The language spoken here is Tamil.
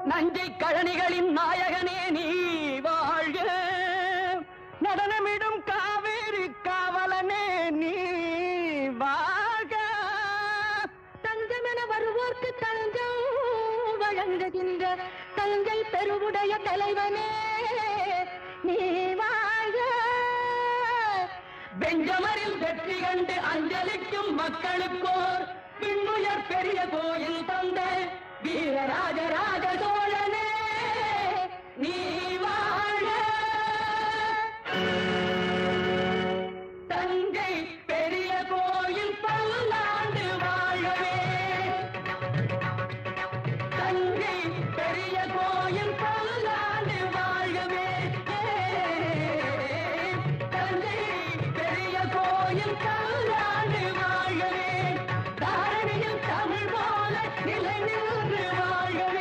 நஞ்சை கழனிகளின் நாயகனே நீ வாழ்க, நடனமிடும் காவேரி காவலனே நீ வாழ்க. தஞ்சமென வருவோர்க்கு தஞ்சம் வழங்குகின்ற தஞ்சை பெருவுடைய தலைவனே நீ வாழ்க. பெஞ்சமரில் வெற்றி கண்டு அஞ்சலிக்கும் மக்களுக்கோர் பின்னுயர் பெரிய கோயில் தந்த வீரராஜராஜ சோழன்